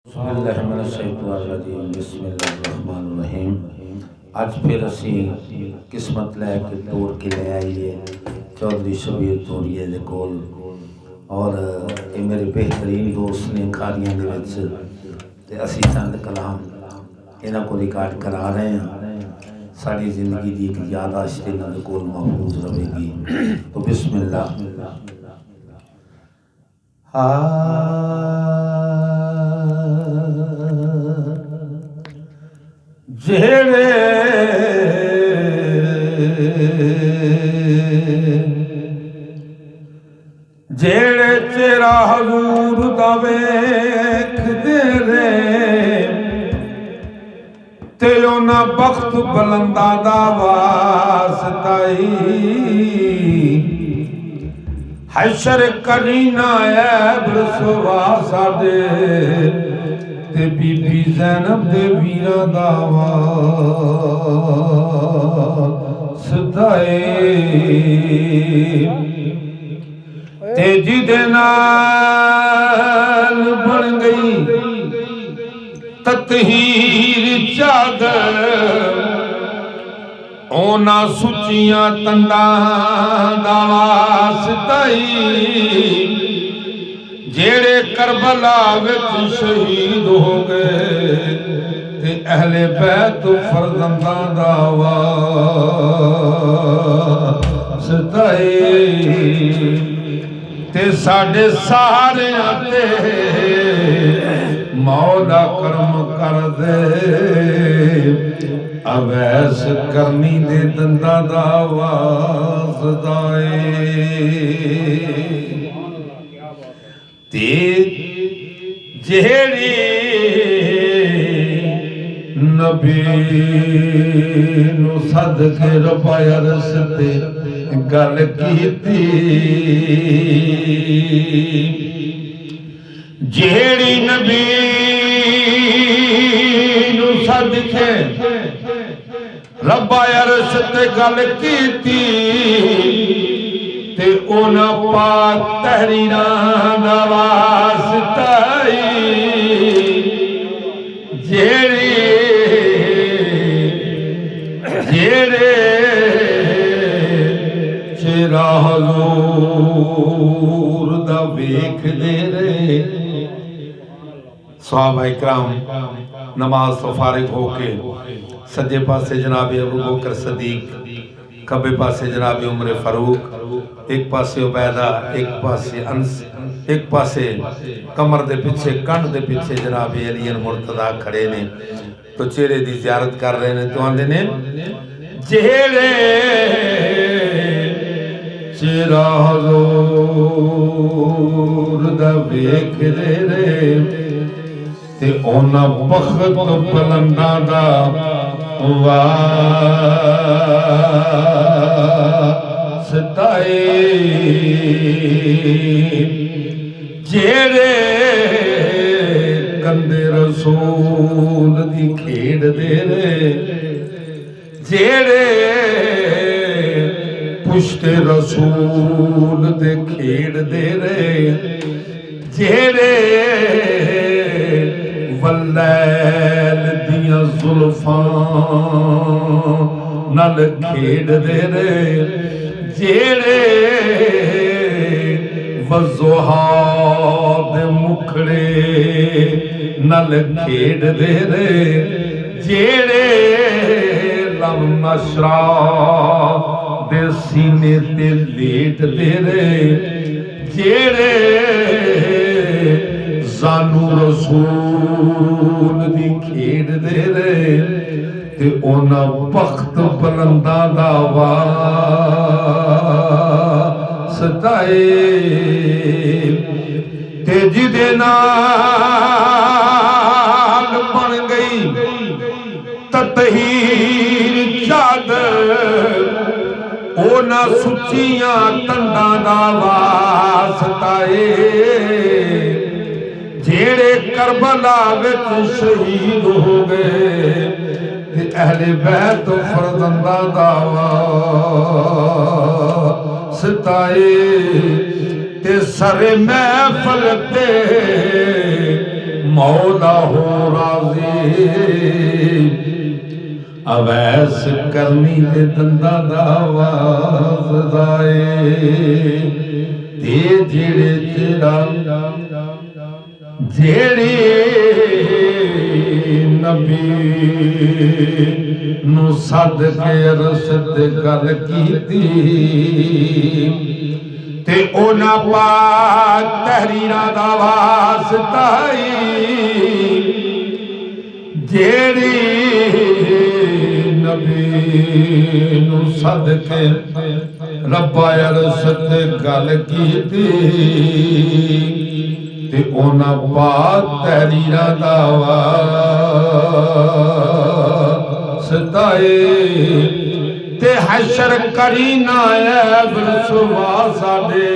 बिस्मिल्लाहिर्रहमानिर्रहीम। आज फिर असी किस्मत लैके तोड़ के ले आईए चौधरी शबीर तोड़िए दे कोल और ये मेरे बेहतरीन दोस्त ने खारियां दे विच ते असी चंद कलाम इन्हां को रिकॉर्ड करा रहे हैं। साड़ी जिंदगी की एक यादाश्त इन्हां दे कोल महफूज रहेगी। तो बिस्मिल्लाह। जेड़े जेड़े तेरा हजूर दा वेखदे रे ते उन्हां बख्त बुलंदा दा वास्ताई हशर करीना ऐब रसवा साडे ते बीबी ज़ैनब दे वीरां दा वास्ताए ते जिदे नाल बन गई ततहीर चादर ओना सुचियां तंदां दा वास्ताई जेड़े करबला विच शहीद हो गए ते अहले बैत फरजंदां दा वास्ताए ते साडे सारियां ते मौला करम कर दे अवैस करनी दे दंदा दा वास्ताए ते जेड़ी नबी नु सदके रब्बा अरश ते गल कीती जेड़ी नबी नु सदके रब्बा अरश ते गल कीती ते ओना पाक तहरीरां दा वास्ताई जेड़े जेड़े चेहरा हजूर दा वेखदे रे। सहाबा इकराम नमाज तो फारिग होके सज्जे पासे जनाब अबू बकर सदीक, खब्बे पासे जनाब उमर फारूक, एक पासे उबैदा, एक पासे अंस, एक पासे कमर दे पीछे कंध दे पीछे जनाब अली मुर्तदा खड़े ने तो चेहरे की जियारत कर रहे ने। तो आंदे ने जेड़े चेहरा हजूर दा वेखदे रे ते ओना बख्त बुलंदा दा वास्ताए जेड़े कंदे रसूल दी खेड़ दे रे जेड़े पुश्ते रसूल दे खेड़ दे रे जेड़े वल्लैल दियां जुल्फां नल खेड़ दे रे जेड़े वज़ुहा दे मुखड़े नल खेड़ दे रे जेड़े लम नशरा दे सीने ते लेट दे रे जेड़े जानू रसूल दी खेड़ दे रे ते ओना बख्त बुलंदा दा वास्ताए ते जिदे नाल बन गई ततहीर चादर ओना सुचियां तंदां दा वास्ताए जेड़े करबला विच शहीद हो गए ते अहले बैत फरजंदां दा वास्ताए ते सरे महफल ते मौला हो राजी अवैस करनी दे दंदा दा वासदाए ते जेड़े जेड़े नबी नू सद के रसद गल कीती ते ओना पाक तहरीरां दा वास्ता जेड़ी नबी नू सद के रब्बा अरशद गल कीती ते ओना पाक तहरीरां दा वास्ता ते हशर करीना ऐब रसवा साडे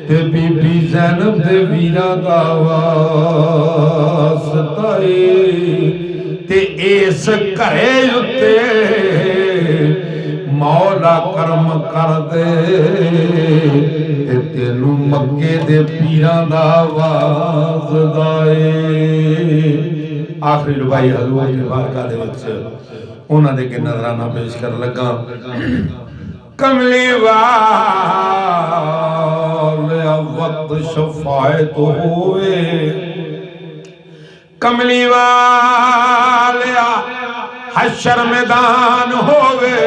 ते बीबी ज़ैनब दे वीरां दा वास्ता ते इस घरे उत्ते मौला करम कर दे ते तेनू मक्के दे पीरां दा वास्ता आखिरी रुबाई हजूर दी बारगाह दे विच उन्हां दे अगे नजराना पेश कर लगा। कमली वाले वक्त शफायत होवे कमली वाले हशर मैदान होवे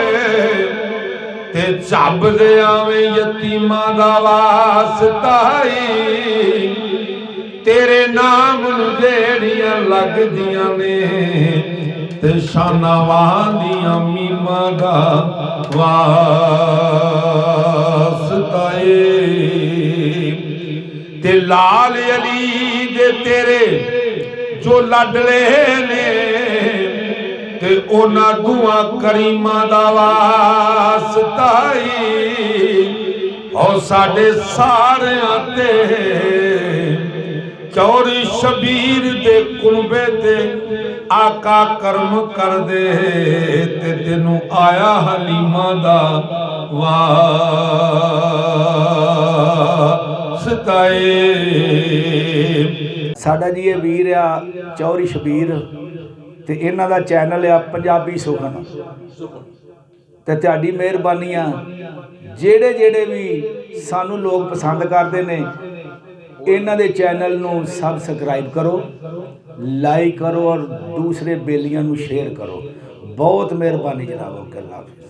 ते झब दे आवे यतीमां दा वास्ता तेरे नाम नूं जेड़ियां लगदियां ने ते शाना वादियां मीमां दा वास्ता ते लाल अली दे तेरे जो लाडले ने ते ओना दुआ करीमां दा वास्ता ओ साडे सारियां ते चौरी शबीर दे कुलबे ते आका कर्म कर दे ते तेनू आया हलीमा दा वास्ता साडा जी ये वीर आ चौरी शबीर ते इन्हां दा चैनल आ पंजाबी सुखन ते तुहाडी मेहरबानी आ जेड़े जेड़े भी सानू लोग पसंद करते ने इन्हां दे चैनल नू सबसक्राइब करो, लाइक करो और दूसरे बेलियां नू शेयर करो। बहुत मेहरबानी जनाब। अल्लाह हाफिज़।